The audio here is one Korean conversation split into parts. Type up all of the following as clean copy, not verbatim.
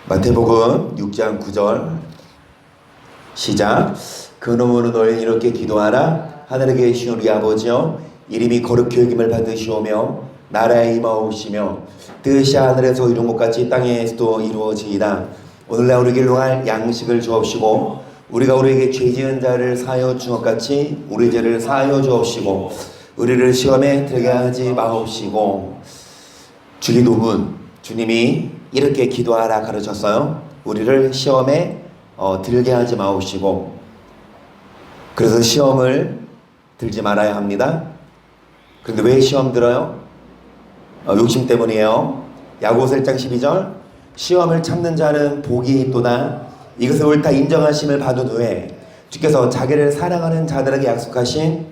마태복음 6장 9절 시작. 그러므로 너희는 이렇게 기도하라. 하늘에 계신 우리 아버지여, 이름이 거룩히 여김을 받으시오며 나라에 임하옵시며 뜻이 하늘에서 이룬 것 같이 땅에서도 이루어지이다. 오늘날 우리에게 일용할 양식을 주옵시고 우리가 우리에게 죄 지은 자를 사하여 준 것 같이 우리 죄를 사하여 주옵시고 우리를 시험에 들게 하지 마옵시고. 주기도문, 주님이 이렇게 기도하라 가르쳤어요. 우리를 시험에 들게 하지 마옵시고. 그래서 시험을 들지 말아야 합니다. 그런데 왜 시험 들어요? 욕심 때문이에요. 야고보서 1장 12절 시험을 참는 자는 복이 있도다. 이것을 옳다 인정하심을 받은 후에 주께서 자기를 사랑하는 자들에게 약속하신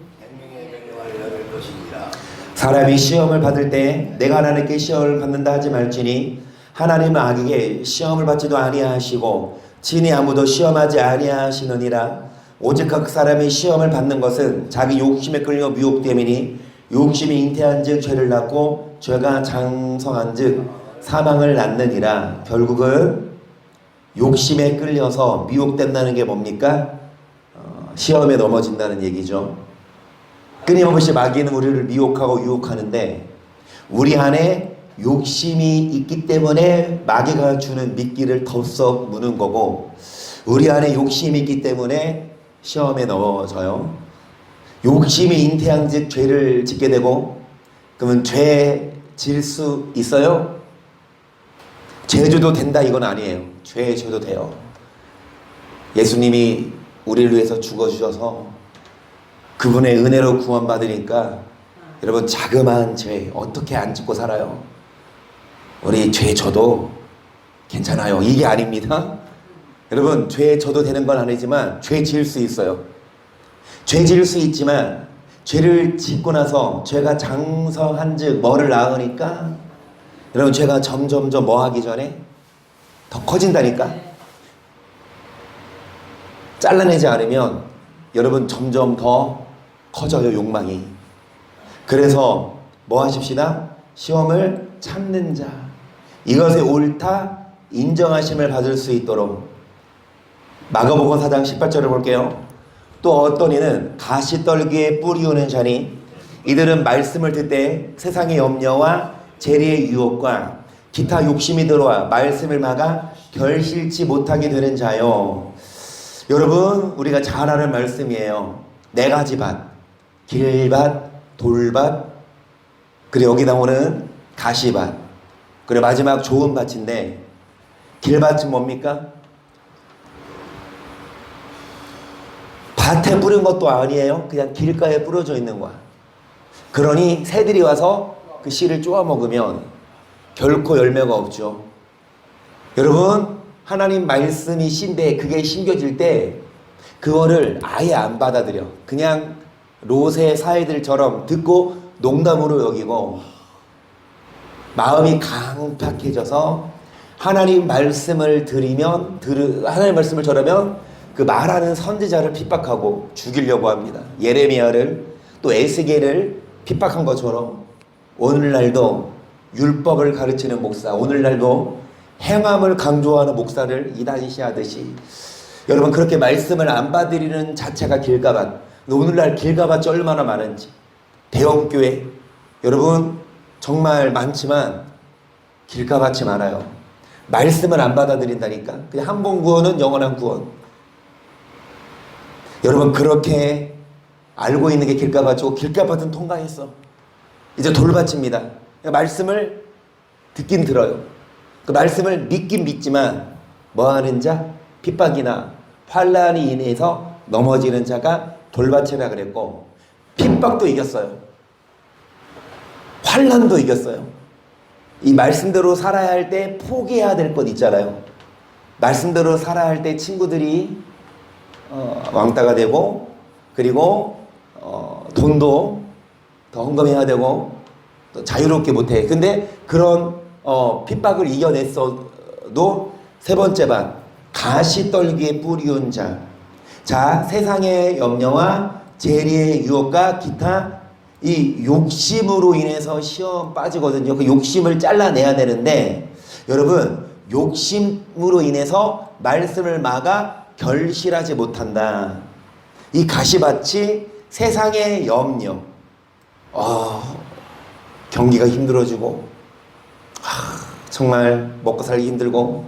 사람이 시험을 받을 때 내가 하나님께 시험을 받는다 하지 말지니 하나님은 악에게 시험을 받지도 아니하시고 친히 아무도 시험하지 아니하시느니라. 오직 각 사람이 시험을 받는 것은 자기 욕심에 끌려 미혹됨이니 욕심이 잉태한즉 죄를 낳고 죄가 장성한즉 사망을 낳느니라. 결국은 욕심에 끌려서 미혹된다는 게 뭡니까? 시험에 넘어진다는 얘기죠. 끊임없이 마귀는 우리를 미혹하고 유혹하는데 우리 안에 욕심이 있기 때문에 마귀가 주는 미끼를 덥석 무는 거고, 우리 안에 욕심이 있기 때문에 시험에 넘어져요. 욕심이 잉태한즉 죄를 짓게 되고, 그러면 죄 질 수 있어요? 죄 져도 된다 이건 아니에요. 죄 져도 돼요. 예수님이 우리를 위해서 죽어주셔서 그분의 은혜로 구원받으니까 여러분 자그마한 죄 어떻게 안 짓고 살아요? 우리 죄 져도 괜찮아요. 이게 아닙니다. 여러분 죄 져도 되는 건 아니지만 죄 지을 수 있어요. 죄 지을 수 있지만 죄를 짓고 나서 죄가 장성한즉 뭐를 낳으니까 여러분 죄가 점점점 뭐 하기 전에 더 커진다니까. 잘라내지 않으면 여러분 점점 더 커져요, 욕망이. 그래서 뭐 하십시다? 시험을 참는 자, 이것에 옳다 인정하심을 받을 수 있도록. 마가복음 4장 18절을 볼게요. 또 어떤 이는 가시떨기에 뿌리우는 자니 이들은 말씀을 듣되 세상의 염려와 재리의 유혹과 기타 욕심이 들어와 말씀을 막아 결실치 못하게 되는 자요. 여러분 우리가 잘 아는 말씀이에요. 네 가지 밭, 길밭, 돌밭, 그리고 여기 나오는 가시밭, 그리고 마지막 좋은 밭인데, 길밭은 뭡니까? 밭에 뿌린 것도 아니에요. 그냥 길가에 뿌려져 있는 거야. 그러니 새들이 와서 그 씨를 쪼아 먹으면 결코 열매가 없죠. 여러분 하나님 말씀이 씨인데 그게 심겨질 때 그거를 아예 안 받아들여. 그냥 롯의 사회들처럼 듣고 농담으로 여기고 마음이 강팍해져서 하나님 말씀을 들으면 하나님 말씀을 전하면 그 말하는 선지자를 핍박하고 죽이려고 합니다. 예레미야를 또 에스겔을 핍박한 것처럼 오늘날도 율법을 가르치는 목사, 오늘날도 행함을 강조하는 목사를 이단시하듯이 여러분 그렇게 말씀을 안 받으리는 자체가 길가밭. 오늘날 길가밭이 얼마나 많은지. 대형교회 여러분 정말 많지만 길가밭이 많아요. 말씀을 안 받아들인다니까. 그냥 한 번 구원은 영원한 구원. 여러분 그렇게 알고 있는 게 길가밭이고 길가밭은 통과했어. 이제 돌밭입니다. 말씀을 듣긴 들어요. 그 말씀을 믿긴 믿지만 뭐하는 자? 핍박이나 환난이 인해서 넘어지는 자가 돌밭이라 그랬고, 핍박도 이겼어요. 환난도 이겼어요. 이 말씀대로 살아야 할 때 포기해야 될 것 있잖아요. 말씀대로 살아야 할 때 친구들이 왕따가 되고, 그리고 돈도 더 헌금해야 되고 또 자유롭게 못해. 근데 그런 핍박을 이겨냈어도 세 번째 반, 가시떨기에 뿌리운 자. 자, 세상의 염려와 재리의 유혹과 기타 이 욕심으로 인해서 시험 빠지거든요. 그 욕심을 잘라내야 되는데 여러분 욕심으로 인해서 말씀을 막아 결실하지 못한다. 이 가시밭이 세상의 염려, 경기가 힘들어지고 정말 먹고 살기 힘들고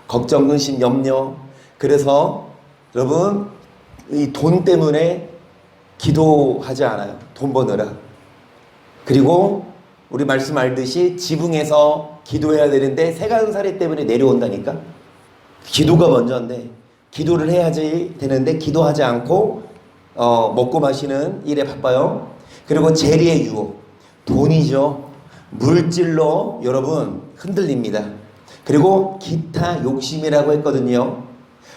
걱정, 근심, 염려. 그래서 여러분 이 돈 때문에 기도하지 않아요. 돈 버느라. 그리고 우리 말씀 알듯이 지붕에서 기도해야 되는데 세간살이 때문에 내려온다니까. 기도가 먼저인데 기도를 해야지 되는데 기도하지 않고 먹고 마시는 일에 바빠요. 그리고 재리의 유혹, 돈이죠. 물질로 여러분 흔들립니다. 그리고 기타 욕심이라고 했거든요.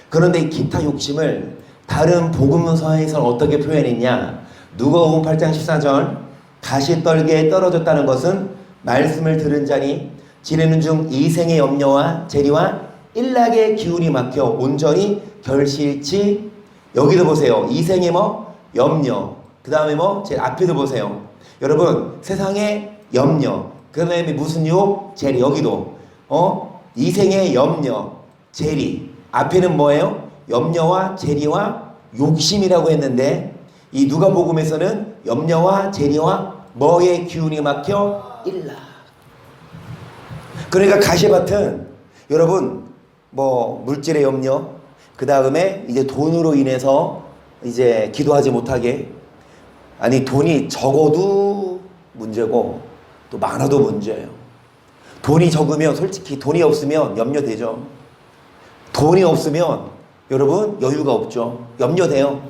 그런데 이 기타 욕심을 다른 복음서에서는 어떻게 표현했냐. 누가복음 8장 14절 가시떨기에 떨어졌다는 것은 말씀을 들은 자니 지내는 중 이생의 염려와 재리와 일락의 기운이 막혀 온전히 결실치. 여기도 보세요. 이생의 염려. 그 다음에 제일 앞에도 보세요. 여러분 세상의 염려, 그 다음에 무슨 유혹? 재리. 여기도 이생의 염려, 재리. 앞에는 뭐예요? 염려와 재리와 욕심이라고 했는데 이 누가복음에서는 염려와 재리와 뭐의 기운이 막혀? 일락. 그러니까 가시밭은 여러분 물질의 염려, 그 다음에 이제 돈으로 인해서 이제 기도하지 못하게, 아니 돈이 적어도 문제고 또 많아도 문제예요. 돈이 적으면 솔직히 돈이 없으면 염려되죠. 돈이 없으면 여러분 여유가 없죠. 염려돼요.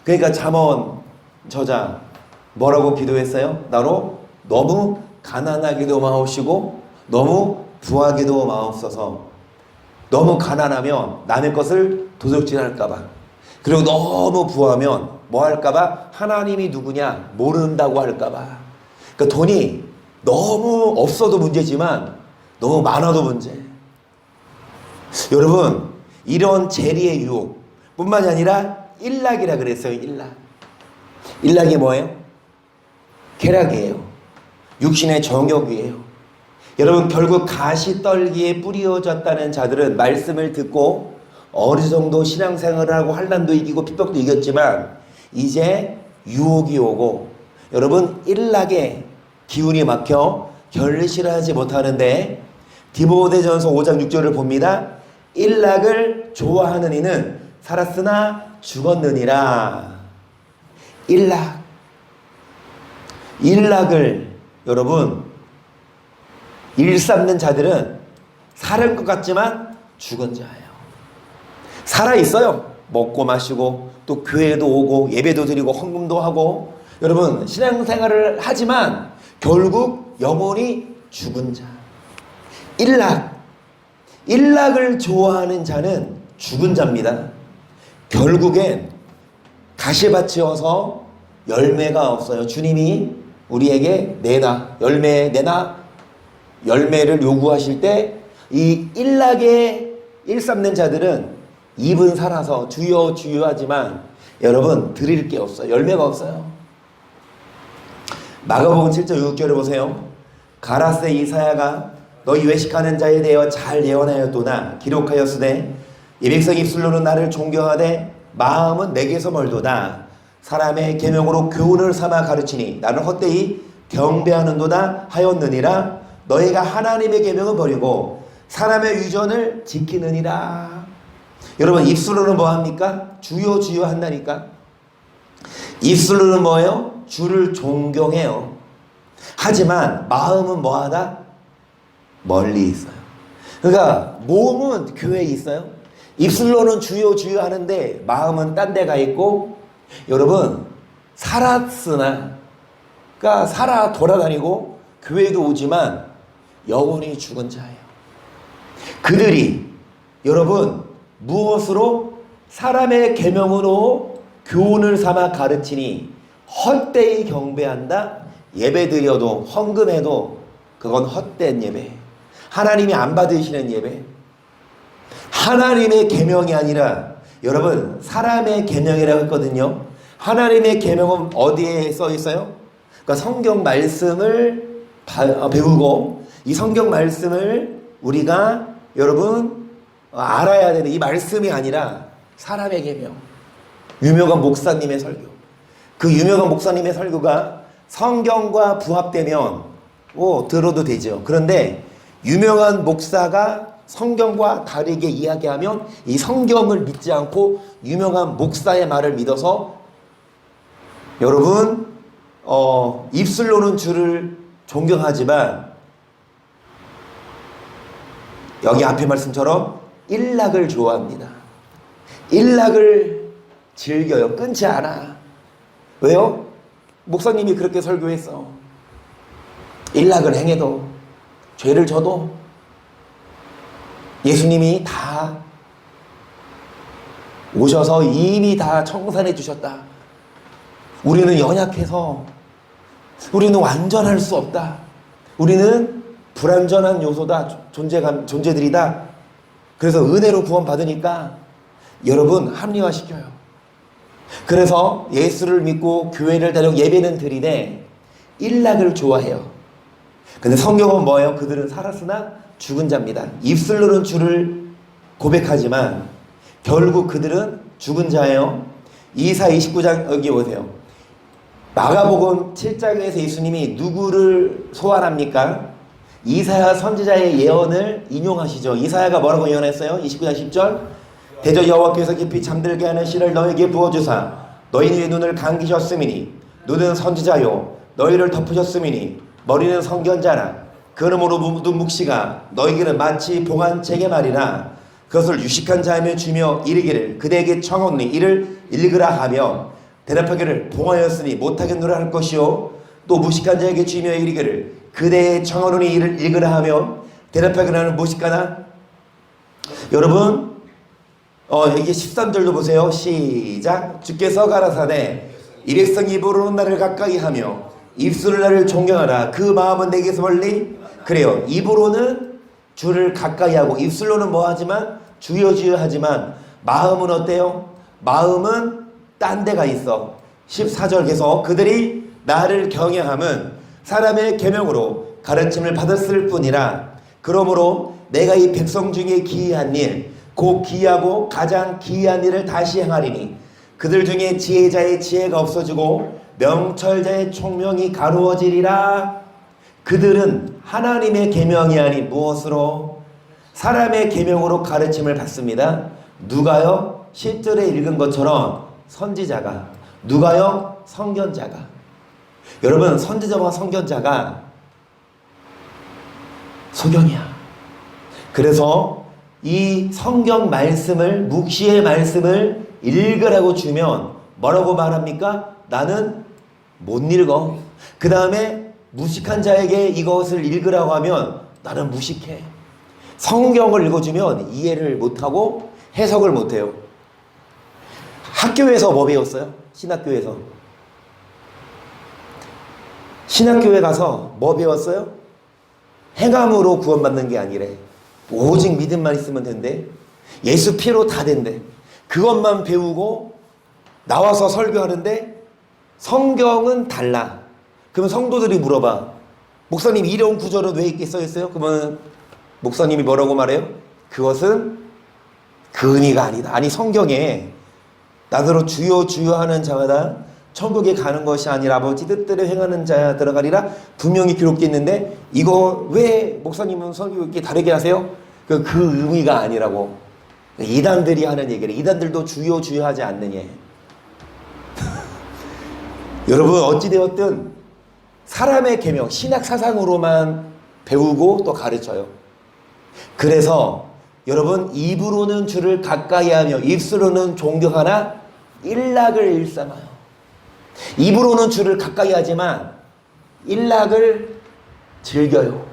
그러니까 잠언 저자 뭐라고 기도했어요? 나로 너무 가난하게도 마옵시고 너무 부하게도 마옵소서. 너무 가난하면 남의 것을 도둑질할까봐, 그리고 너무 부하면 뭐 할까봐? 하나님이 누구냐 모른다고 할까봐. 그러니까 돈이 너무 없어도 문제지만 너무 많아도 문제. 여러분 이런 재리의 유혹 뿐만이 아니라 일락이라 그랬어요. 일락이 뭐예요? 쾌락이에요. 육신의 정욕이에요. 여러분 결국 가시떨기에 뿌려졌다는 자들은 말씀을 듣고 어느 정도 신앙생활을 하고 환난도 이기고 핍박도 이겼지만 이제 유혹이 오고 여러분 일락의 기운이 막혀 결실하지 못하는데, 디모데전서 5장 6절을 봅니다. 일락을 좋아하는 이는 살았으나 죽었느니라. 일락을 여러분 일삼는 자들은 살은 것 같지만 죽은 자예요. 살아있어요. 먹고 마시고 또 교회도 오고 예배도 드리고 헌금도 하고 여러분 신앙생활을 하지만 결국 영혼이 죽은 자. 일락을 좋아하는 자는 죽은 자입니다. 결국엔 가시밭이어서 열매가 없어요. 주님이 우리에게 열매를 요구하실 때 이 일락에 일삼는 자들은 입은 살아서 주여 주여 하지만 여러분 드릴 게 없어요. 열매가 없어요. 마가복음 7장 6절을 보세요. 가라세 이사야가 너희 외식하는 자에 대하여 잘 예언하였도다. 기록하였으되 이 백성 입술로는 나를 존경하되 마음은 내게서 멀도다. 사람의 계명으로 교훈을 삼아 가르치니 나는 헛되이 경배하는도다 하였느니라. 너희가 하나님의 계명을 버리고 사람의 유전을 지키느니라. 여러분 입술로는 뭐합니까? 주여 주여 한다니까. 입술로는 뭐예요? 주를 존경해요. 하지만 마음은 뭐하다? 멀리 있어요. 그러니까 몸은 교회에 있어요. 입술로는 주여 주여 하는데 마음은 딴 데 가 있고, 여러분 살았으나 그러니까 살아 돌아다니고 교회도 오지만 영혼이 죽은 자예요. 그들이 여러분 무엇으로? 사람의 계명으로 교훈을 삼아 가르치니 헛되이 경배한다. 예배드려도 헌금해도 그건 헛된 예배, 하나님이 안 받으시는 예배. 하나님의 계명이 아니라 여러분 사람의 계명이라고 했거든요. 하나님의 계명은 어디에 써 있어요? 그러니까 성경 말씀을 배우고 이 성경 말씀을 우리가 여러분 알아야 되는 이 말씀이 아니라 사람의 계명. 유명한 목사님의 설교. 그 유명한 목사님의 설교가 성경과 부합되면 들어도 되죠. 그런데 유명한 목사가 성경과 다르게 이야기하면 이 성경을 믿지 않고 유명한 목사의 말을 믿어서 여러분 입술로는 주를 존경하지만 여기 앞에 말씀처럼 일락을 좋아합니다. 일락을 즐겨요. 끊지 않아. 왜요? 목사님이 그렇게 설교했어. 일락을 행해도 죄를 져도 예수님이 다 오셔서 이미 다 청산해 주셨다. 우리는 연약해서 우리는 완전할 수 없다. 우리는 불완전한 요소다. 존재들이다. 그래서 은혜로 구원받으니까 여러분 합리화시켜요. 그래서 예수를 믿고 교회를 다니고 예배는 드리되 일락을 좋아해요. 근데 성경은 뭐예요? 그들은 살았으나 죽은 자입니다. 입술로는 주를 고백하지만 결국 그들은 죽은 자예요. 이사 29장 여기 보세요. 마가복음 7장에서 예수님이 누구를 소환합니까? 이사야 선지자의 예언을 인용하시죠. 이사야가 뭐라고 예언했어요? 29장 10절 대저 여호와께서 깊이 잠들게 하는 씨를 너에게 부어주사 너희의 눈을 감기셨음이니 눈은 선지자요 너희를 덮으셨음이니 머리는 선견자라. 그러므로 묻은 묵시가 너희에게는 마치 봉한 책의 말이나 그것을 유식한 자에게 주며 이르기를 그대에게 청하오니 이를 읽으라 하며 대답하기를 봉하였으니 못하겠노라 할 것이요 또 무식한 자에게 주며 이르기를 그대의 청하오니 이를 읽으라 하며 대답하기를 하는 무식하나. 여러분 이게 13절도 보세요. 시작. 주께서 가라사대 이 백성 입으로는 나를 가까이 하며 입술로 나를 존경하라. 그 마음은 내게서 멀리. 그래요. 입으로는 주를 가까이 하고 입술로는 뭐하지만 주여 주여 하지만 마음은 어때요? 마음은 딴 데가 있어. 14절 계속 그들이 나를 경외함은 사람의 계명으로 가르침을 받았을 뿐이라. 그러므로 내가 이 백성 중에 기이한 일 곧 기이하고 가장 기이한 일을 다시 행하리니 그들 중에 지혜자의 지혜가 없어지고 명철자의 총명이 가루어지리라. 그들은 하나님의 계명이 아닌 무엇으로? 사람의 계명으로 가르침을 받습니다. 누가요? 10절에 읽은 것처럼 선지자가. 누가요? 선견자가. 여러분 선지자와 선견자가 소경이야. 그래서 이 성경 말씀을 묵시의 말씀을 읽으라고 주면 뭐라고 말합니까? 나는 못 읽어. 그 다음에 무식한 자에게 이것을 읽으라고 하면 나는 무식해. 성경을 읽어주면 이해를 못하고 해석을 못해요. 학교에서 뭐 배웠어요? 신학교에서. 신학교에 가서 뭐 배웠어요? 행함으로 구원받는 게 아니래. 오직 믿음만 있으면 된대. 예수 피로 다 된대. 그것만 배우고 나와서 설교하는데 성경은 달라. 그러면 성도들이 물어봐. 목사님 이런 구절은 왜 이렇게 써있어요? 그러면 목사님이 뭐라고 말해요? 그것은 그 의미가 아니다. 아니 성경에 나더러 주여 주여 하는 자마다 천국에 가는 것이 아니라 아버지 뜻대로 행하는 자야 들어가리라 분명히 기록되어 있는데 이거 왜 목사님은 설교 이렇게 다르게 하세요? 그 의미가 아니라고. 이단들이 하는 얘기를. 이단들도 주여 주여 하지 않느냐. 여러분 어찌되었든 사람의 계명 신학 사상으로만 배우고 또 가르쳐요. 그래서 여러분 입으로는 주를 가까이 하며 입술로는 존경하나 일락을 일삼아요. 입으로는 주를 가까이 하지만 일락을 즐겨요.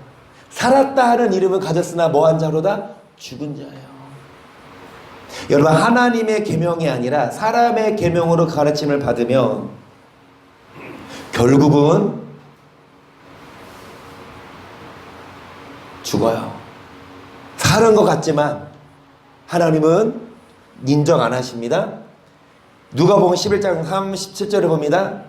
살았다 하는 이름을 가졌으나 뭐한 자로다? 죽은 자예요. 여러분 하나님의 계명이 아니라 사람의 계명으로 가르침을 받으면 결국은 죽어요. 사는 것 같지만 하나님은 인정 안 하십니다. 누가복음 11장 37절에 봅니다.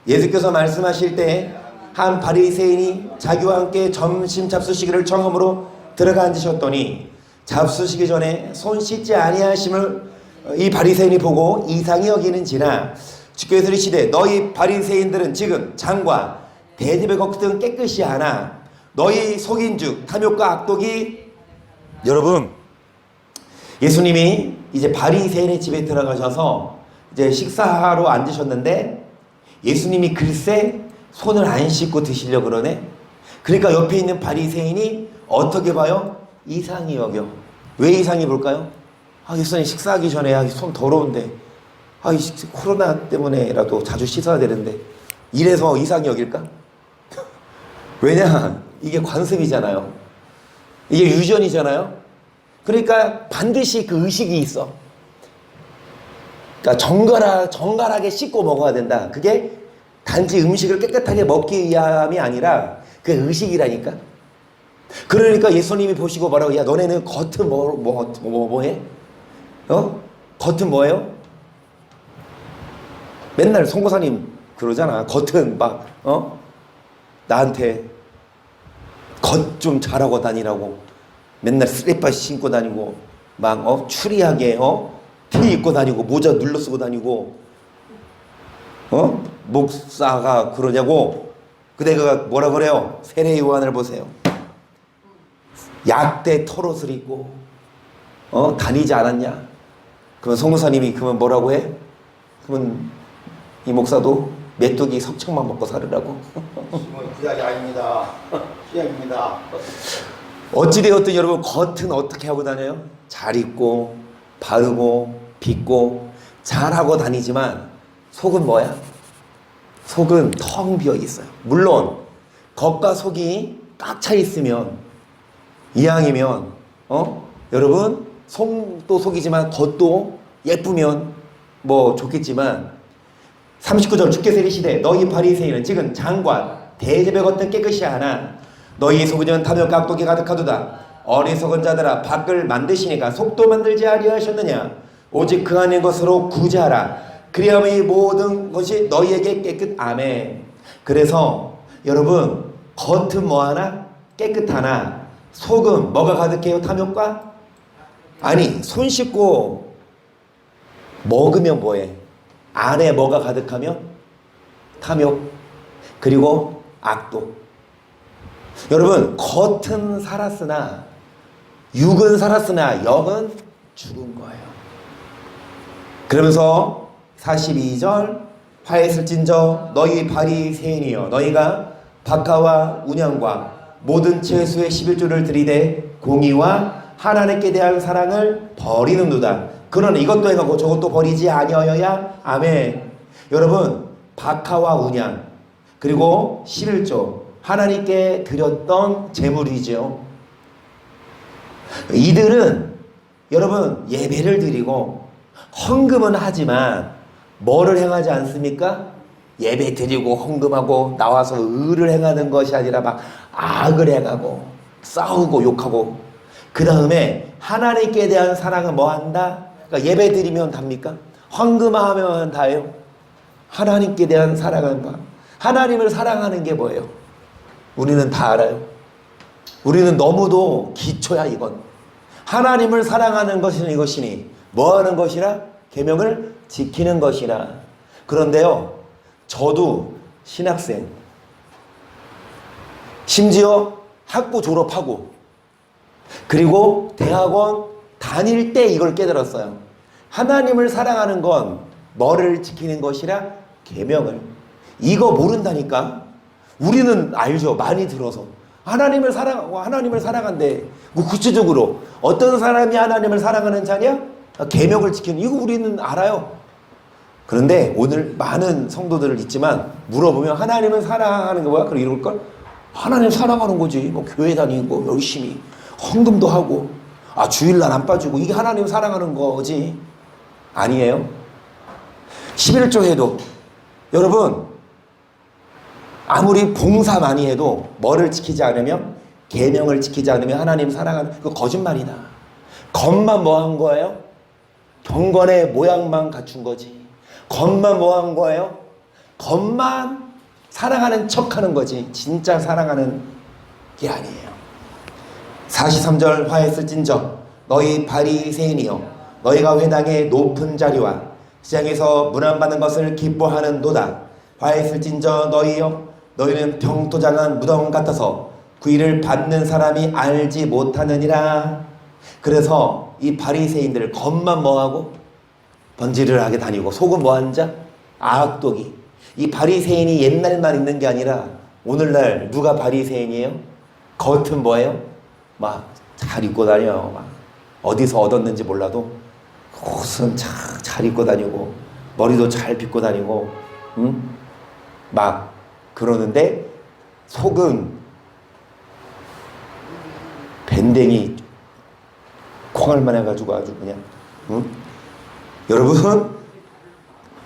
예수께서 말씀하실 때 한 바리새인이 자기와 함께 점심 잡수시기를 청함으로 들어가 앉으셨더니 잡수시기 전에 손 씻지 아니하심을 이 바리새인이 보고 이상히 여기는지라 주께서 이르시되 너희 바리새인들은 지금 장과 대접의 겉은 깨끗이 하나 너희 속인즉 탐욕과 악독이. 여러분, 예수님이 이제 바리새인의 집에 들어가셔서 이제 식사하러 앉으셨는데 예수님이 글쎄 손을 안 씻고 드시려고 그러네. 그러니까 옆에 있는 바리새인이 어떻게 봐요? 이상히 여겨. 왜 이상히 볼까요? 예수님 식사하기 전에 손 더러운데 코로나 때문에라도 자주 씻어야 되는데 이래서 이상히 여길까? 왜냐? 이게 관습이잖아요. 이게 유전이잖아요. 그러니까 반드시 그 의식이 있어. 그러니까 정갈하게 씻고 먹어야 된다. 그게 단지 음식을 깨끗하게 먹기 위함이 아니라 그게 의식이라니까. 그러니까 예수님이 보시고 뭐라고, 야 너네는 겉은 뭐해? 겉은 뭐예요? 맨날 송고사님 그러잖아. 겉은 막 나한테 겉 좀 잘하고 다니라고 맨날 슬리퍼 신고 다니고 막 추리하게 티 입고 다니고 모자 눌러 쓰고 다니고 목사가 그러냐고. 그대가 뭐라 그래요? 세례 요한을 보세요. 약대 털옷을 입고 다니지 않았냐? 그러면 송무사님이 그러면 뭐라고 해? 그러면 이 목사도 메뚜기 석청만 먹고 살으라고. 구약이 아닙니다. 신약입니다. 어찌되었든 여러분, 겉은 어떻게 하고 다녀요? 잘 입고 바르고 빗고 잘하고 다니지만 속은 뭐야? 속은 텅 비어 있어요. 물론 겉과 속이 꽉 차 있으면, 이왕이면 여러분 속도 속이지만 겉도 예쁘면 뭐 좋겠지만 39절 주께서 이르시되 너희 바리새인은 지금 장과 대접의 겉은 깨끗이 하나 너희 속은 탐욕과 악독이 가득하도다. 어리석은 자들아, 밖을 만드시니까 속도 만들지 아니하셨느냐? 오직 그 안의 것으로 구제하라. 그리하면 이 모든 것이 너희에게 깨끗하매. 그래서 여러분, 겉은 뭐하나? 깨끗하나 속은 뭐가 가득해요? 탐욕과? 아니, 손 씻고 먹으면 뭐해? 안에 뭐가 가득하면? 탐욕, 그리고 악독. 여러분, 겉은 살았으나 육은 살았으나 영은 죽은 거예요. 그러면서 42절 화했을진저 너희 바리새인이여 너희가 박하와 운양과 모든 채소의 11조를 들이대 공의와 하나님께 대한 사랑을 버리는도다. 그러나 이것도 행하고 저것도 버리지 아니하여야. 아멘. 여러분, 박하와 운양 그리고 11조 하나님께 드렸던 제물이죠. 이들은 여러분 예배를 드리고 헌금은 하지만 뭐를 행하지 않습니까? 예배 드리고 헌금하고 나와서 의를 행하는 것이 아니라 막 악을 행하고 싸우고 욕하고, 그 다음에 하나님께 대한 사랑은 뭐 한다? 그러니까 예배 드리면 답니까? 헌금하면 다예요? 하나님께 대한 사랑은 봐. 하나님을 사랑하는 게 뭐예요? 우리는 다 알아요. 우리는 너무도 기초야 이건. 하나님을 사랑하는 것은 이것이니 뭐 하는 것이라? 계명을 지키는 것이라. 그런데요, 저도 신학생, 심지어 학부 졸업하고 그리고 대학원 다닐 때 이걸 깨달았어요. 하나님을 사랑하는 건 뭐를 지키는 것이라? 계명을. 이거 모른다니까. 우리는 알죠. 많이 들어서 하나님을 사랑한대. 뭐 구체적으로 어떤 사람이 하나님을 사랑하는 자냐? 계명을 지키는. 이거 우리는 알아요. 그런데 오늘 많은 성도들을 있지만 물어보면 하나님을 사랑하는 게 뭐야? 그럼 이럴걸? 하나님 사랑하는 거지. 뭐 교회 다니고 열심히 헌금도 하고 주일날 안 빠지고 이게 하나님 사랑하는 거지. 아니에요. 11조 해도 여러분 아무리 봉사 많이 해도 뭐를 지키지 않으면, 계명을 지키지 않으면 하나님 사랑하는, 그거 거짓말이다. 겉만 뭐 한 거예요? 경건의 모양만 갖춘 거지. 겉만 뭐 한 거예요? 겉만 사랑하는 척 하는 거지. 진짜 사랑하는 게 아니에요. 43절 화했을진저 너희 바리새인이여 너희가 회당의 높은 자리와 시장에서 문안받는 것을 기뻐하는도다. 화했을진저 너희여 너희는 병토장한 무덤 같아서 그 일을 받는 사람이 알지 못하느니라. 그래서 이 바리새인들 겉만 뭐하고 번지를 하게 다니고 속은 뭐한 자? 악독이. 이 바리새인이 옛날만 있는 게 아니라 오늘날 누가 바리새인이에요? 겉은 뭐예요? 막 잘 입고 다녀요. 막 어디서 얻었는지 몰라도 옷은 잘 입고 다니고 머리도 잘 빗고 다니고 막 그러는데 속은 밴댕이 콩알만 해가지고 아주 그냥 여러분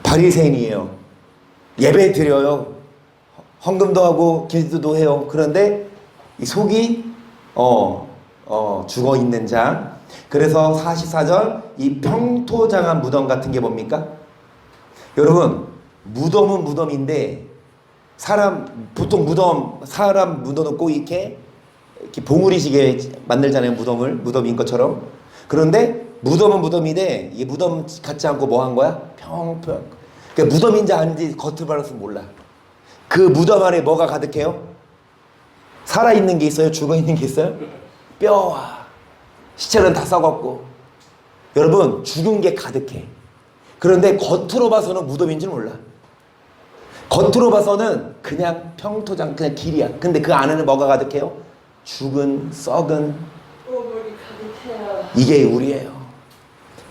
바리새인이에요. 예배 드려요. 헌금도 하고 기도도 해요. 그런데 이 속이 죽어 있는 자. 그래서 44절 이 평토장한 무덤 같은 게 뭡니까? 여러분 무덤은 무덤인데 보통 무덤 사람 묻어놓고 이렇게 봉우리지게 만들잖아요. 무덤인 것처럼. 그런데 무덤은 무덤인데 이 무덤 같지 않고 뭐 한 거야? 평평. 그러니까 무덤인지 아닌지 겉을 봐서 몰라. 그 무덤 안에 뭐가 가득해요? 살아있는 게 있어요? 죽어있는 게 있어요? 뼈와 시체는 다 썩었고 여러분 죽은 게 가득해. 그런데 겉으로 봐서는 무덤인지는 몰라. 겉으로 봐서는 그냥 평토장 그냥 길이야. 근데 그 안에는 뭐가 가득해요? 죽은 썩은 이게 우리예요.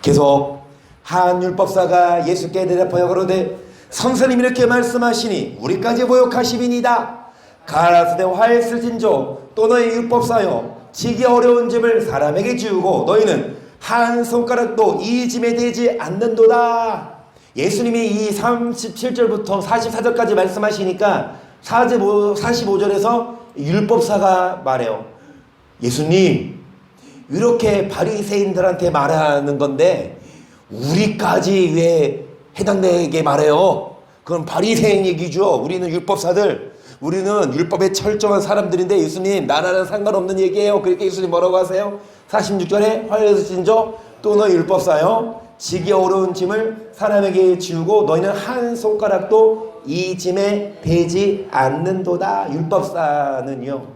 계속 한 율법사가 예수께 대답하여 가로되 선생님이 이렇게 말씀하시니 우리까지 모욕하심이니이다. 가라사대 화했을진저 또 너희 율법사여 지기 어려운 짐을 사람에게 지우고 너희는 한 손가락도 이 짐에 대지 않는도다. 예수님이 이 37절부터 44절까지 말씀하시니까 45절에서 율법사가 말해요. 예수님 이렇게 바리새인들한테 말하는 건데 우리까지 왜 해당되게 말해요? 그건 바리새인 얘기죠. 우리는 율법사들, 우리는 율법에 철저한 사람들인데 예수님 나라는 상관없는 얘기예요. 그렇게 예수님 뭐라고 하세요? 46절에 화해하신저 또 너희 율법사요 지기 어려운 짐을 사람에게 지우고 너희는 한 손가락도 이 짐에 대지 않는도다. 율법사는요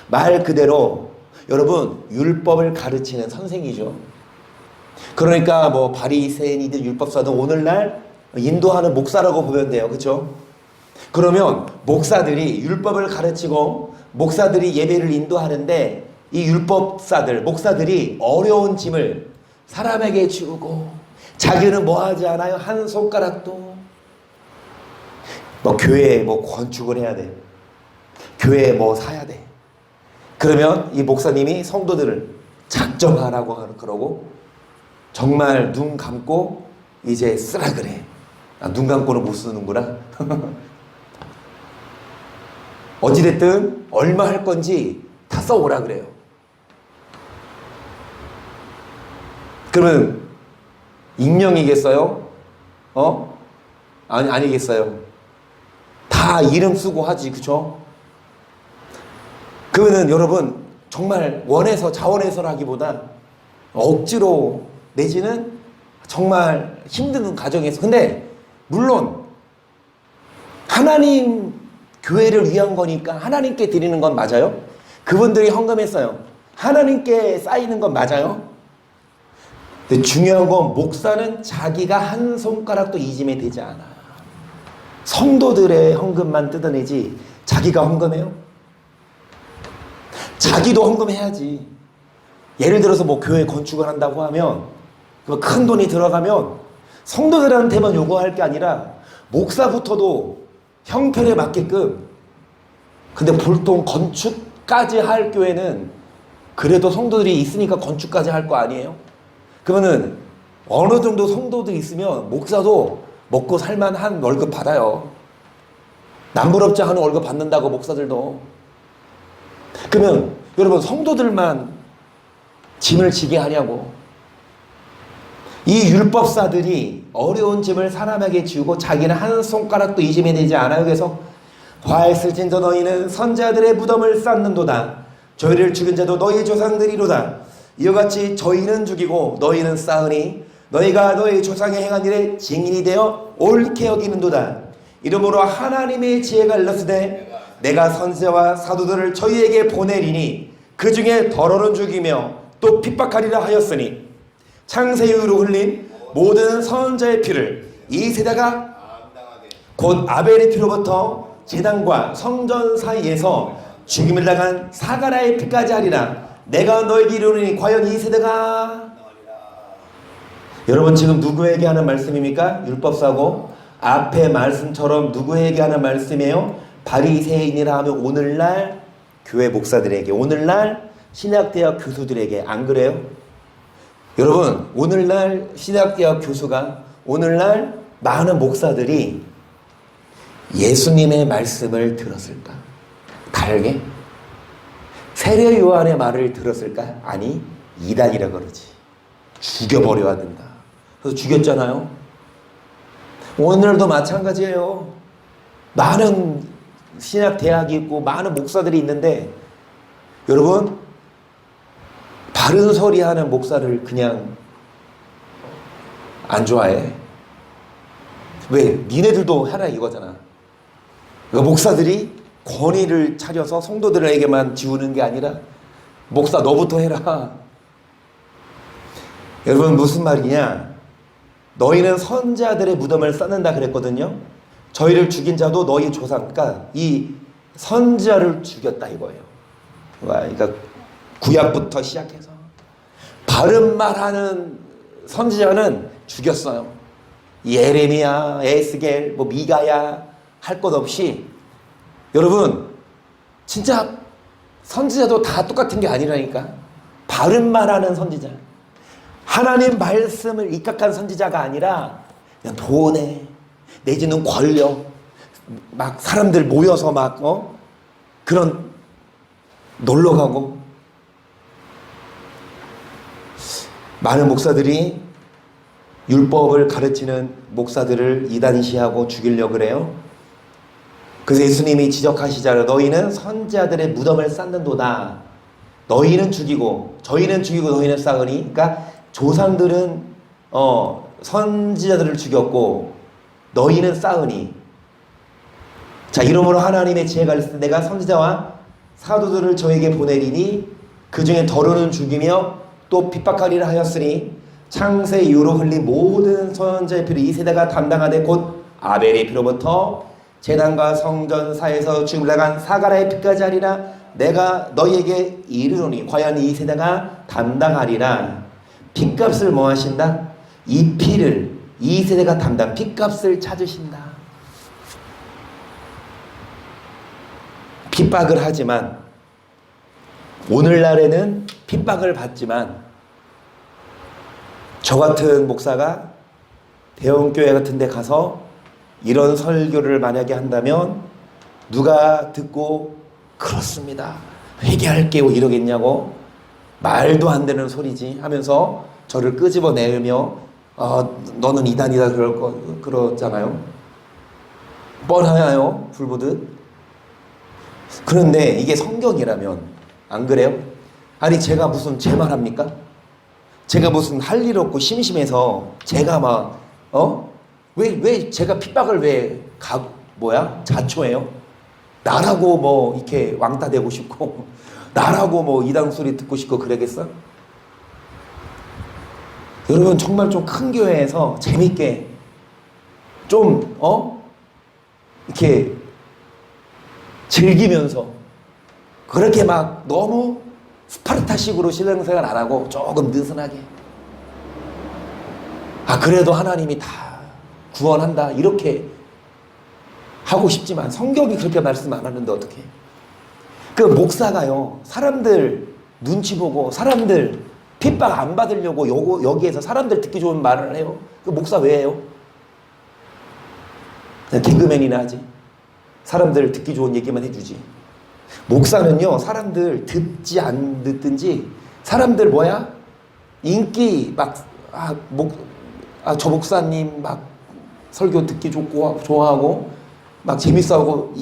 말 그대로 여러분 율법을 가르치는 선생이죠. 그러니까 뭐 바리새인이든 율법사든 오늘날 인도하는 목사라고 보면 돼요. 그렇죠? 그러면 목사들이 율법을 가르치고 목사들이 예배를 인도하는데 이 율법사들 목사들이 어려운 짐을 사람에게 지우고 자기는 뭐 하지 않아요? 한 손가락도 뭐 교회에 뭐 건축을 해야 돼. 교회에 뭐 사야 돼. 그러면 이 목사님이 성도들을 작정하라고 그러고 정말 눈 감고 이제 쓰라 그래. 눈 감고는 못 쓰는구나. 어찌됐든 얼마 할 건지 다 써오라 그래요. 그러면 익명이겠어요? 아니겠어요. 다 이름 쓰고 하지, 그쵸? 그러면은 여러분 정말 원해서 자원해서라기보다 억지로 내지는 정말 힘든 가정에서. 근데 물론 하나님 교회를 위한 거니까 하나님께 드리는 건 맞아요. 그분들이 헌금했어요. 하나님께 쌓이는 건 맞아요. 근데 중요한 건 목사는 자기가 한 손가락도 이 짐에 되지 않아. 성도들의 헌금만 뜯어내지 자기가 헌금해요? 자기도 헌금해야지. 예를 들어서 뭐 교회 건축을 한다고 하면 큰 돈이 들어가면 성도들한테만 요구할 게 아니라 목사부터도 형편에 맞게끔. 근데 보통 건축까지 할 교회는 그래도 성도들이 있으니까 건축까지 할 거 아니에요? 그러면은 어느 정도 성도들이 있으면 목사도 먹고 살만한 월급 받아요. 남부럽지 않은 월급 받는다고 목사들도. 그러면 여러분 성도들만 짐을 지게 하냐고. 이 율법사들이 어려운 짐을 사람에게 지우고 자기는 한 손가락도 이 짐에 대지 않아요. 그래서 화했을진저 너희는 선자들의 무덤을 쌓는도다. 저희를 죽인 자도 너희 조상들이로다. 이와 같이 저희는 죽이고 너희는 쌓으니 너희가 너희 조상의 행한 일에 증인이 되어 옳게 여기는도다. 이러므로 하나님의 지혜가 일렀으되 내가 선지자와 사도들을 저희에게 보내리니 그 중에 더러는 죽이며 또 핍박하리라 하였으니 창세 이후로 흘린 모든 선자의 피를 이 세대가 곧 아벨의 피로부터 제단과 성전 사이에서 죽임을 당한 사가라의 피까지 하리라. 내가 너에게 이르노니 과연 이 세대가 여러분 지금 누구에게 하는 말씀입니까? 율법사고 앞에 말씀처럼 누구에게 하는 말씀이에요? 바리새인이라 하면 오늘날 교회 목사들에게, 오늘날 신학대학 교수들에게, 안 그래요? 여러분 오늘날 신학대학 교수가, 오늘날 많은 목사들이 예수님의 말씀을 들었을까? 다르게? 세례 요한의 말을 들었을까? 아니, 이단이라 그러지. 죽여버려야 된다. 그래서 죽였잖아요. 오늘도 마찬가지예요. 많은 신학대학이 있고 많은 목사들이 있는데 여러분 바른 소리 하는 목사를 그냥 안 좋아해. 왜? 니네들도 하라 이거잖아. 그러니까 목사들이 권위를 차려서 성도들에게만 지우는 게 아니라 목사 너부터 해라. 여러분 무슨 말이냐? 너희는 선지자들의 무덤을 쌓는다 그랬거든요. 저희를 죽인 자도 너희 조상, 그러니까 이 선지자를 죽였다 이거예요. 그러니까 구약부터 시작해서 바른 말하는 선지자는 죽였어요. 예레미야, 에스겔, 뭐 미가야 할 것 없이. 여러분 진짜 선지자도 다 똑같은 게 아니라니까. 바른 말하는 선지자, 하나님 말씀을 입각한 선지자가 아니라 그냥 돈에 내지는 권력, 막 사람들 모여서 막 그런 놀러 가고. 많은 목사들이 율법을 가르치는 목사들을 이단시하고 죽이려고 그래요. 그래서 예수님이 지적하시잖아요. 너희는 선지자들의 무덤을 쌓는도다. 너희는 죽이고 저희는 죽이고 너희는 쌓으니. 그러니까 조상들은 선지자들을 죽였고 너희는 쌓으니. 자, 이러므로 하나님의 지혜가 있을 때 내가 선지자와 사도들을 저에게 보내리니 그 중에 더러는 죽이며 또 핍박하리라 하였으니 창세 이후로 흘린 모든 선지자의 피를 이 세대가 담당하되 곧 아벨의 피로부터 제단과 성전 사이에서 죽임을 당한 사가라의 피까지 하리라. 내가 너희에게 이르노니 과연 이 세대가 담당하리라. 핏값을 뭐 하신다? 이 피를 이 세대가 담당, 핏값을 찾으신다. 핍박을 하지만 오늘날에는 핍박을 받지만 저 같은 목사가 대형교회 같은 데 가서 이런 설교를 만약에 한다면 누가 듣고 그렇습니다, 회개할게요 이러겠냐고. 말도 안 되는 소리지 하면서 저를 끄집어내며 너는 이단이다 그러잖아요. 뻔하나요? 불보듯. 그런데 이게 성경이라면 안 그래요? 아니 제가 무슨 제 말합니까? 제가 무슨 할 일 없고 심심해서 제가 막 왜 제가 핍박을 자초해요? 나라고 뭐 이렇게 왕따 되고 싶고 나라고 뭐 이단 소리 듣고 싶고 그러겠어? 여러분 정말 좀 큰 교회에서 재밌게 좀 이렇게 즐기면서 그렇게 막 너무 스파르타식으로 신앙생활 안 하고 조금 느슨하게, 그래도 하나님이 다 구원한다 이렇게 하고 싶지만 성경이 그렇게 말씀 안 하는데 어떻게? 그 목사가요 사람들 눈치 보고 사람들 핍박 안 받으려고 여기에서 사람들 듣기 좋은 말을 해요. 그 목사 왜 해요? 그냥 개그맨이나 하지. 사람들 듣기 좋은 얘기만 해주지. 목사는요 사람들 듣지 안 듣든지 사람들 인기 저 목사님 막 설교 듣기 좋고 좋아하고 막 재밌어하고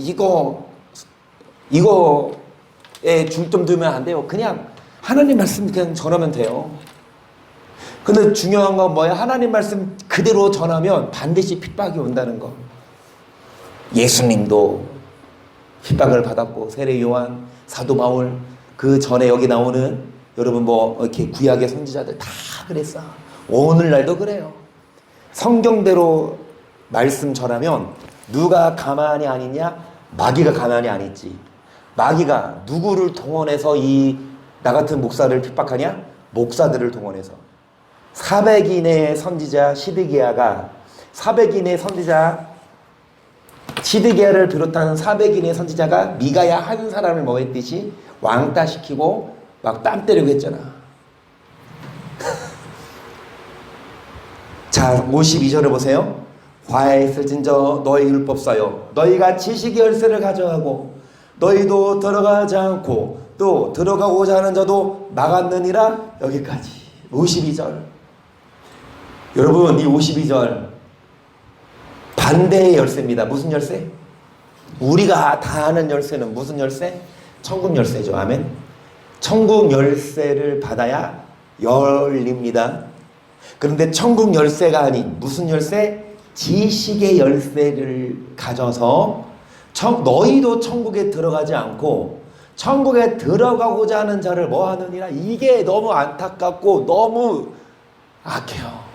이거에 중점 두면 안 돼요. 그냥 하나님 말씀 그냥 전하면 돼요. 근데 중요한 건 뭐야? 하나님 말씀 그대로 전하면 반드시 핍박이 온다는 거. 예수님도 핍박을 받았고, 세례 요한, 사도 바울, 그 전에 여기 나오는 여러분 뭐 이렇게 구약의 선지자들 다 그랬어. 오늘날도 그래요. 성경대로 말씀 전하면 누가 가만히 안 있냐? 마귀가 가만히 안 있지. 마귀가 누구를 동원해서 나 같은 목사를 핍박하냐? 목사들을 동원해서. 400인의 선지자 시드기야가 400인의 선지자 시드기야를 비롯한 400인의 선지자가 미가야 한 사람을 뭐 했듯이 왕따시키고 막 땀 때리고 했잖아. 자, 52절을 보세요. 화에 있을진저 너희 율법사여 너희가 지식의 열쇠를 가져가고 너희도 들어가지 않고 또 들어가고자 하는 자도 막았느니라. 여기까지 52절. 여러분 이 52절 반대의 열쇠입니다. 무슨 열쇠? 우리가 다 아는 열쇠는 무슨 열쇠? 천국 열쇠죠. 아멘. 천국 열쇠를 받아야 열립니다. 그런데 천국 열쇠가 아닌 무슨 열쇠? 지식의 열쇠를 가져서 너희도 천국에 들어가지 않고 천국에 들어가고자 하는 자를 뭐 하느니라. 이게 너무 안타깝고 너무 악해요.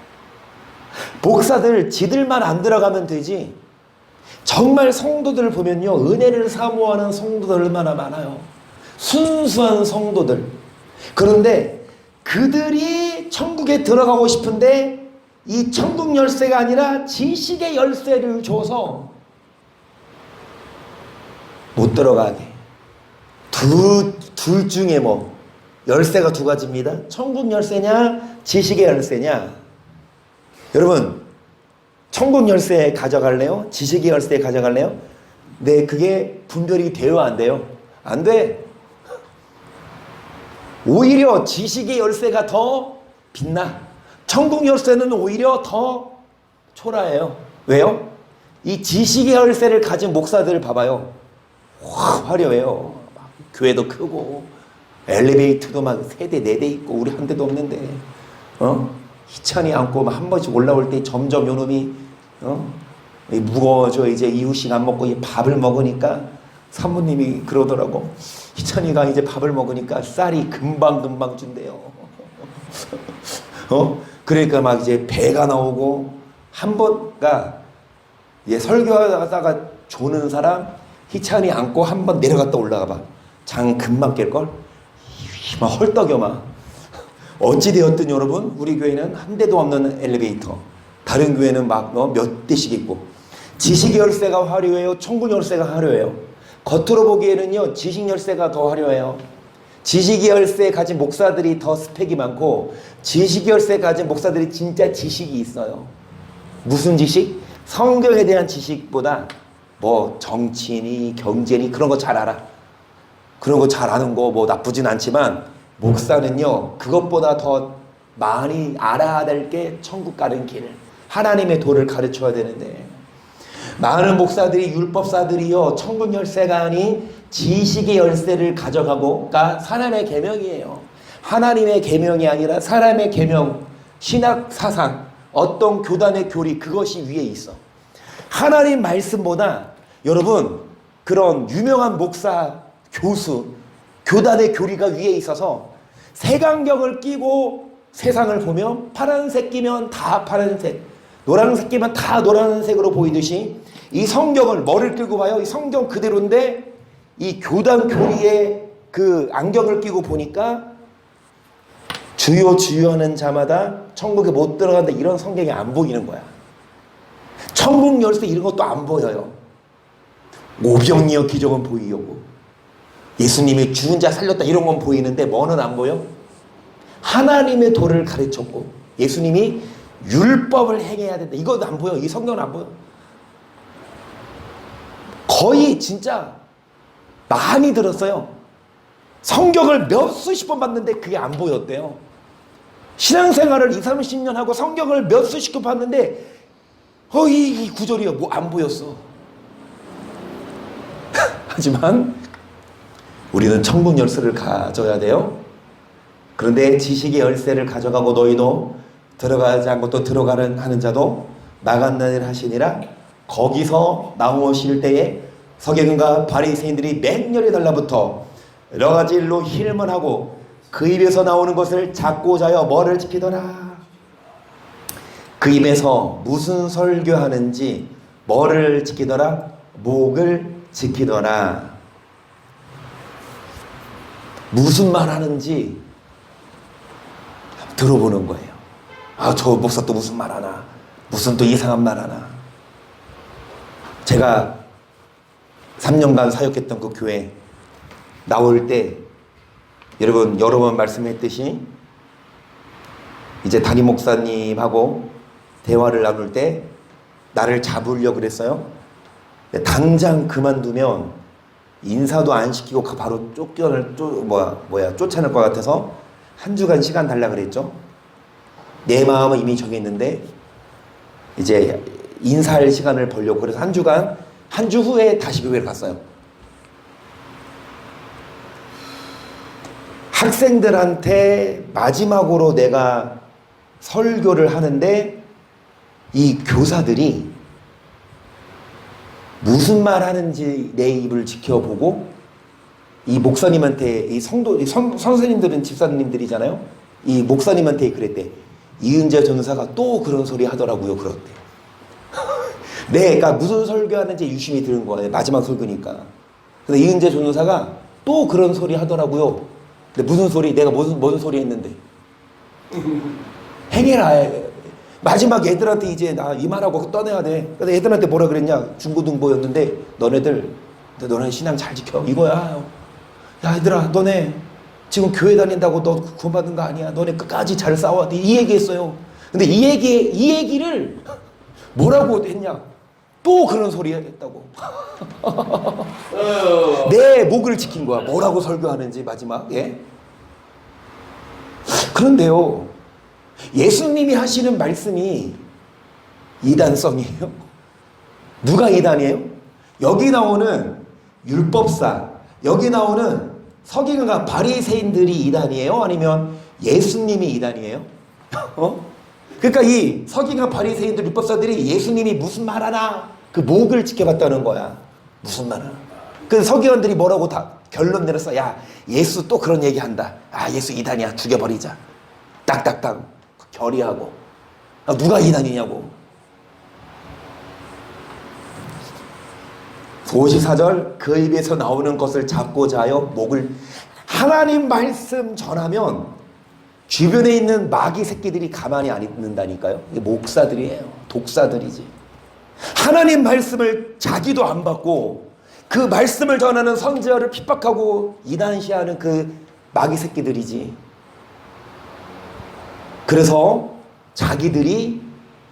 목사들 지들만 안 들어가면 되지. 정말 성도들 보면요, 은혜를 사모하는 성도들 얼마나 많아요. 순수한 성도들. 그런데 그들이 천국에 들어가고 싶은데 이 천국 열쇠가 아니라 지식의 열쇠를 줘서 못 들어가게. 둘 중에 뭐 열쇠가 두 가지입니다. 천국 열쇠냐 지식의 열쇠냐. 여러분 천국 열쇠 가져갈래요? 지식의 열쇠 가져갈래요? 네, 그게 분별이 돼요 안 돼요? 안 돼. 오히려 지식의 열쇠가 더 빛나. 천국 열쇠는 오히려 더 초라해요. 왜요? 이 지식의 열쇠를 가진 목사들을 봐봐요. 화려해요. 막 교회도 크고 엘리베이터도 막 3대 4대 있고 우리 한 대도 없는데 희찬이 안고 한 번씩 올라올 때 점점 요놈이 무거워져. 이제 이유식 안 먹고 밥을 먹으니까 사모님이 그러더라고. 희찬이가 이제 밥을 먹으니까 쌀이 금방 준대요. 그러니까 막 이제 배가 나오고 한 번가 설교하다가 조는 사람 희찬이 안고 한 번 내려갔다 올라가 봐. 장 금방 깰걸? 막 헐떡여 막. 어찌되었든 여러분 우리 교회는 한 대도 없는 엘리베이터. 다른 교회는 막 몇 대씩 있고. 지식 열쇠가 화려해요? 천국 열쇠가 화려해요? 겉으로 보기에는요 지식 열쇠가 더 화려해요. 지식 열쇠 가진 목사들이 더 스펙이 많고 지식 열쇠 가진 목사들이 진짜 지식이 있어요. 무슨 지식? 성경에 대한 지식보다 뭐 정치니 경제니 그런 거 잘 알아. 그런 거 잘 아는 거 뭐 나쁘진 않지만 목사는요 그것보다 더 많이 알아야 될 게 천국 가는 길, 하나님의 도를 가르쳐야 되는데 많은 목사들이 율법사들이요 천국 열쇠가 아닌 지식의 열쇠를 가져가고, 그러니까 사람의 계명이에요. 하나님의 계명이 아니라 사람의 계명, 신학 사상, 어떤 교단의 교리, 그것이 위에 있어. 하나님 말씀보다 여러분 그런 유명한 목사, 교수, 교단의 교리가 위에 있어서 색안경을 끼고 세상을 보면 파란색 끼면 다 파란색, 노란색 끼면 다 노란색으로 보이듯이 이 성경을 뭐를 끼고 봐요? 이 성경 그대로인데 이 교단 교리의 그 안경을 끼고 보니까 주여주여하는 자마다 천국에 못 들어간다 이런 성경이 안 보이는 거야. 천국 열쇠 이런 것도 안 보여요. 오병이어 기적은 보이고 예수님이 죽은 자 살렸다 이런 건 보이는데 뭐는 안 보여? 하나님의 도를 가르쳤고 예수님이 율법을 행해야 된다 이것도 안 보여. 이 성경은 안 보여. 거의 진짜 많이 들었어요. 성경을 몇 수십 번 봤는데 그게 안 보였대요. 신앙생활을 20-30년 하고 성경을 몇 수십 번 봤는데 이 구절이 뭐 안 보였어. 하지만 우리는 천국 열쇠를 가져야 돼요. 그런데 지식의 열쇠를 가져가고 너희도 들어가지 않고 또 들어가는 하는 자도 나간다니라 하시니라. 거기서 나오실 때에 서기관과 바리새인들이 맹렬히 달라붙어 여러 가지 일로 희름을 하고 그 입에서 나오는 것을 잡고자 하여 뭐를 지키더라. 그 입에서 무슨 설교하는지 뭐를 지키더라? 목을 지키더라. 무슨 말 하는지 들어보는 거예요. 아, 저 목사 또 무슨 말 하나? 무슨 또 이상한 말 하나? 제가 3년간 사역했던 그 교회 나올 때 여러분 여러 번 말씀했듯이 이제 담임 목사님하고 대화를 나눌 때 나를 잡으려고 그랬어요. 당장 그만두면 인사도 안 시키고 바로 쫓아낼 것 같아서 한 주간 시간 달라 그랬죠. 내 마음은 이미 정했는데 이제 인사할 시간을 벌려고 그래서 한 주 후에 다시 교회를 갔어요. 학생들한테 마지막으로 내가 설교를 하는데 이 교사들이 무슨 말 하는지 내 입을 지켜보고 이 목사님한테 선생님들은 집사님들이잖아요. 이 목사님한테 그랬대. 이은재 전사가 또 그런 소리 하더라고요. 그렇대. 네, 그러니까 무슨 설교하는지 유심히 들은 거예요. 마지막 설교니까. 근데 이은재 전사가 또 그런 소리 하더라고요. 근데 무슨 소리? 내가 무슨 소리 했는데? 행해라. 마지막 애들한테 이제 나 이 말하고 떠내야 돼. 근데 애들한테 뭐라 그랬냐? 중고등부였는데 너네 신앙 잘 지켜. 이거야. 야, 얘들아, 너네 지금 교회 다닌다고 너 구원받은 거 아니야. 너네 끝까지 잘 싸워야 돼. 이 얘기했어요. 근데 이 얘기를 뭐라고 했냐? 또 그런 소리 했다고. 내 목을 지킨 거야. 뭐라고 설교하는지 마지막에. 그런데요, 예수님이 하시는 말씀이 이단성이에요. 누가 이단이에요? 여기 나오는 율법사, 여기 나오는 서기관과 바리새인들이 이단이에요? 아니면 예수님이 이단이에요? 그러니까 이 서기관 바리새인들 율법사들이 예수님이 무슨 말 하나 그 목을 지켜봤다는 거야. 무슨 말 하나. 그 서기관들이 뭐라고 다 결론 내렸어. 야, 예수 또 그런 얘기한다. 아, 예수 이단이야. 죽여버리자. 딱딱딱 결의하고. 아, 누가 이단이냐고. 54절 그 입에서 나오는 것을 잡고자 하여 목을. 하나님 말씀 전하면 주변에 있는 마귀 새끼들이 가만히 안 있는다니까요. 이게 목사들이에요. 독사들이지. 하나님 말씀을 자기도 안 받고 그 말씀을 전하는 선지자를 핍박하고 이단시하는 그 마귀 새끼들이지. 그래서 자기들이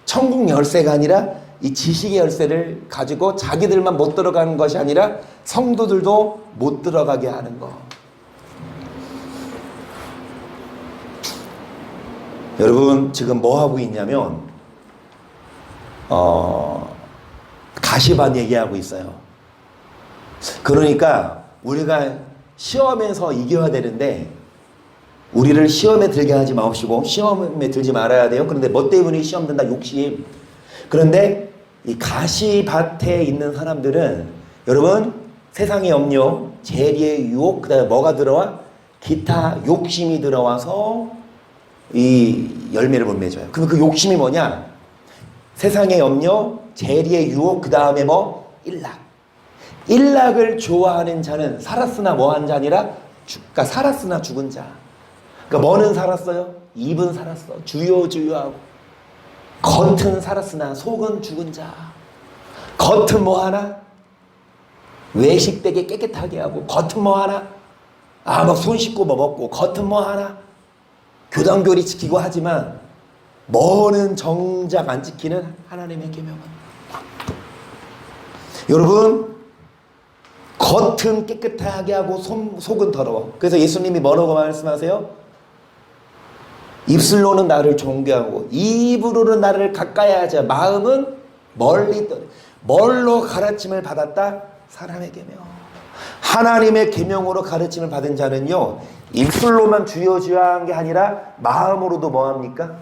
천국 열쇠가 아니라 이 지식의 열쇠를 가지고 자기들만 못 들어가는 것이 아니라 성도들도 못 들어가게 하는 거. 여러분 지금 뭐 하고 있냐면 가시반 얘기하고 있어요. 그러니까 우리가 시험에서 이겨야 되는데 우리를 시험에 들게 하지 마시고 시험에 들지 말아야 돼요. 그런데 뭐 때문에 시험 든다? 욕심. 그런데 이 가시밭에 있는 사람들은 여러분 세상의 염려, 재리의 유혹, 그다음에 뭐가 들어와? 기타 욕심이 들어와서 이 열매를 못 맺어요. 그럼 그 욕심이 뭐냐? 세상의 염려, 재리의 유혹, 그 다음에 뭐? 일락. 일락을 좋아하는 자는 살았으나 뭐한 자 아니라 그러니까 살았으나 죽은 자. 그러니까 뭐는 살았어요? 입은 살았어. 주요하고. 겉은 살았으나 속은 죽은 자. 겉은 뭐 하나? 외식되게 깨끗하게 하고 겉은 뭐 하나? 막 손 씻고 뭐 먹고 겉은 뭐 하나? 교단교리 지키고 하지만 뭐는 정작 안 지키는 하나님의 계명은. 여러분 겉은 깨끗하게 하고 속은 더러워. 그래서 예수님이 뭐라고 말씀하세요? 입술로는 나를 존경하고 입으로는 나를 가까이 하자. 마음은 멀리 떠. 뭘로 가르침을 받았다? 사람의 계명. 하나님의 계명으로 가르침을 받은 자는요, 입술로만 주여주야한 게 아니라 마음으로도 뭐합니까?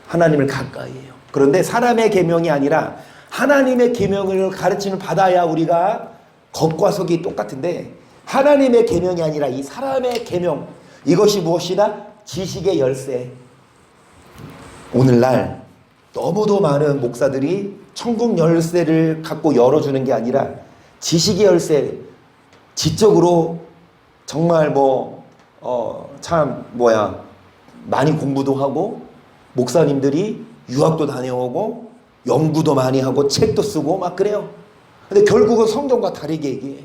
하나님을 가까이 해요. 그런데 사람의 계명이 아니라 하나님의 계명을 가르침을 받아야 우리가 겉과 속이 똑같은데, 하나님의 계명이 아니라 이 사람의 계명, 이것이 무엇이다? 지식의 열쇠. 오늘날 너무도 많은 목사들이 천국 열쇠를 갖고 열어주는 게 아니라 지식의 열쇠, 지적으로 정말 많이 공부도 하고, 목사님들이 유학도 다녀오고 연구도 많이 하고 책도 쓰고 막 그래요. 근데 결국은 성경과 다르게 얘기해.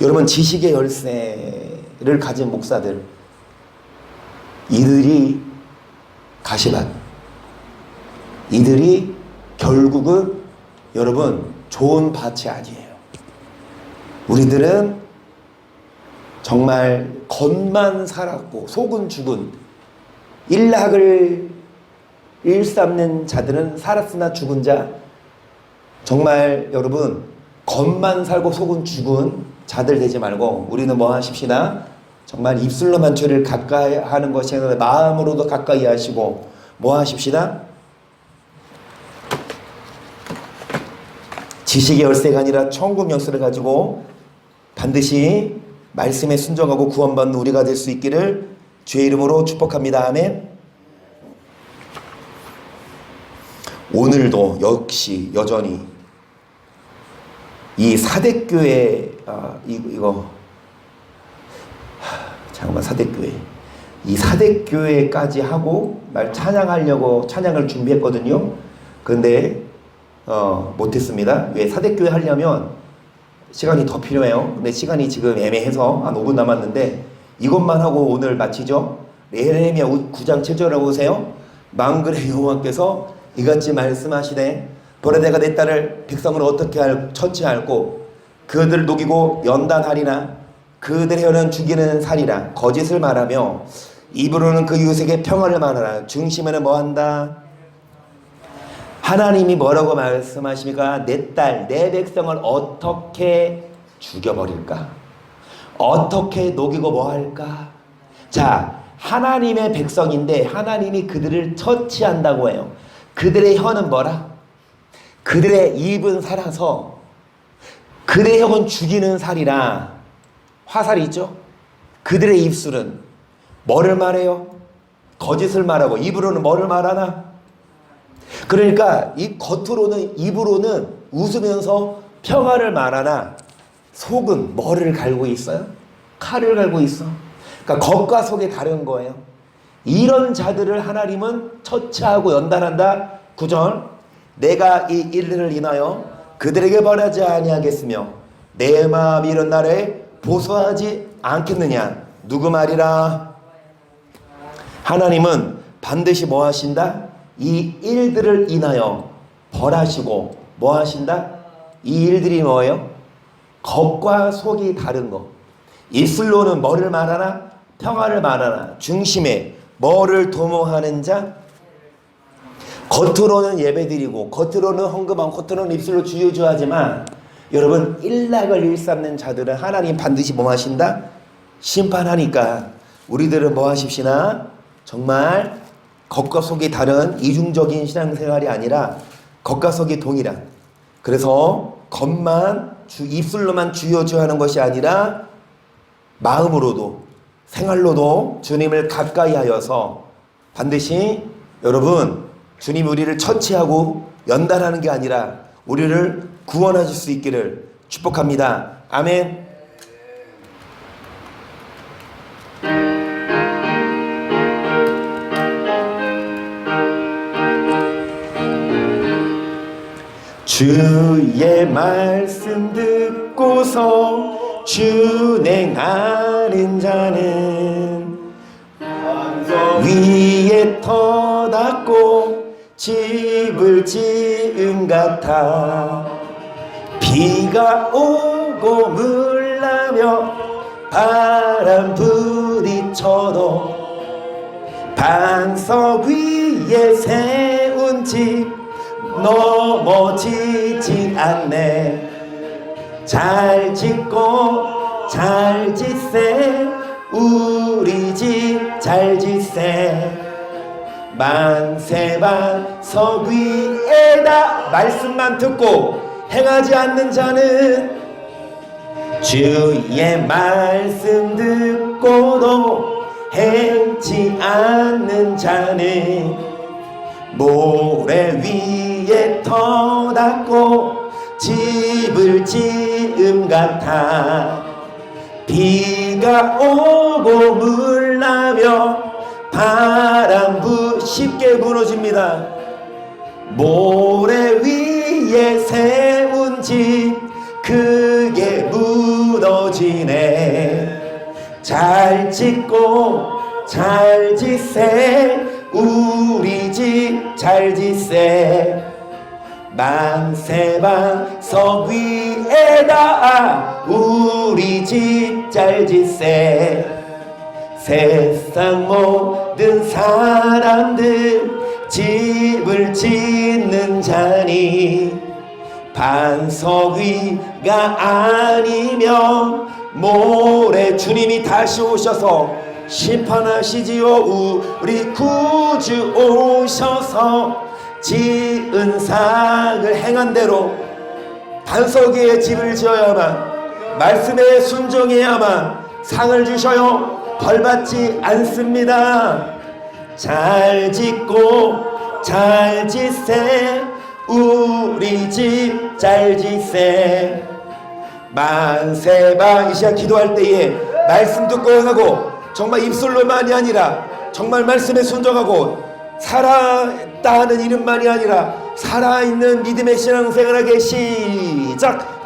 여러분, 지식의 열쇠를 가진 목사들, 이들이 가시밭, 이들이 결국은 여러분 좋은 밭이 아니에요. 우리들은 정말 겉만 살았고 속은 죽은, 일락을 일삼는 자들은 살았으나 죽은 자, 정말 여러분 겉만 살고 속은 죽은 자들 되지 말고 우리는 뭐 하십시다. 정말 입술로만 주를 가까이 하는 것이 아니라 마음으로도 가까이 하시고 뭐 하십시다. 지식의 열쇠가 아니라 천국 열쇠를 가지고 반드시 말씀에 순종하고 구원받는 우리가 될 수 있기를 주의 이름으로 축복합니다. 아멘. 오늘도 역시 여전히 이 사대교회, 잠깐만, 사대교회, 이 사대교회까지 하고 날 찬양하려고 찬양을 준비했거든요. 그런데 못했습니다. 왜? 사대교회 하려면 시간이 더 필요해요. 근데 시간이 지금 애매해서 한 5분 남았는데 이것만 하고 오늘 마치죠. 예레미야 9장 7절에 보세요. 만군의 여호와께서 이같이 말씀하시되 보라 내가 내 딸을 백성을 어떻게 처치할고 그들을 녹이고 연단하리나 그들의 혀는 죽이는 살이라. 거짓을 말하며 입으로는 그 이웃에게 평화를 말하라. 중심에는 뭐한다? 하나님이 뭐라고 말씀하십니까? 내 딸, 내 백성을 어떻게 죽여버릴까? 어떻게 녹이고 뭐할까? 자, 하나님의 백성인데 하나님이 그들을 처치한다고 해요. 그들의 혀는 뭐라? 그들의 입은 살아서 그들의 혀는 죽이는 살이라. 화살이 있죠? 그들의 입술은 뭐를 말해요? 거짓을 말하고 입으로는 뭐를 말하나? 그러니까 이 겉으로는, 입으로는 웃으면서 평화를 말하나 속은 뭐를 갈고 있어요? 칼을 갈고 있어. 그러니까 겉과 속이 다른 거예요. 이런 자들을 하나님은 처치하고 연단한다. 9절, 내가 이 일들을 인하여 그들에게 벌하지 아니하겠으며 내 마음이 이런 날에 보소하지 않겠느냐. 누구 말이라? 하나님은 반드시 뭐 하신다? 이 일들을 인하여 벌하시고 뭐 하신다? 이 일들이 뭐예요? 겉과 속이 다른 거. 입술로는 뭐를 말하나? 평화를 말하나? 중심에 뭐를 도모하는 자? 겉으로는 예배드리고 겉으로는 헌금하고 겉으로는 입술로 주여주하지만 여러분 일락을 일삼는 자들은 하나님 반드시 뭐 하신다? 심판하니까 우리들은 뭐 하십시나? 정말 겉과 속이 다른 이중적인 신앙생활이 아니라 겉과 속이 동일한, 그래서 겉만 입술로만 주여주하는 것이 아니라 마음으로도 생활로도 주님을 가까이 하여서 반드시 여러분 주님이 우리를 처치하고 연단하는 게 아니라 우리를 구원하실 수 있기를 축복합니다. 아멘. 주의 말씀 듣고서 준행하는 자는 위에 터 닦고 집을 지은 같아. 비가 오고 물나며 바람 부딪혀도 반석 위에 세운 집 넘어지지 않네. 잘 짓고 잘 짓세 우리 집 잘 짓세 만세반석 위에다 말씀만 듣고 행하지 않는 자는 주의 말씀 듣고도 행치 않는 자는 모래 위에 터 닦고 집을 지음 같아 비가 오고 물 나며 바람 쉽게 무너집니다. 모래 위에 세운 집 크게 무너지네. 잘 짓고 잘 짓세 우리 집 잘 짓세 만세반석 위에다 우리 집 잘 짓세 세상 모든 사람들 집을 짓는 자니 반석 위가 아니면 모래 주님이 다시 오셔서 심판하시지요. 우리 구주 오셔서 지은 상을 행한 대로 반석 위에 집을 지어야만 말씀에 순종해야만 상을 주셔요. 벌받지 않습니다. 잘 짓고 잘 짓세 우리 집 잘 짓세 만세방. 이 시간 기도할 때에 말씀 듣고 하고 정말 입술로만이 아니라 정말 말씀에 순종하고 살아있다 하는 이름만이 아니라 살아있는 믿음의 신앙생활하게 시작.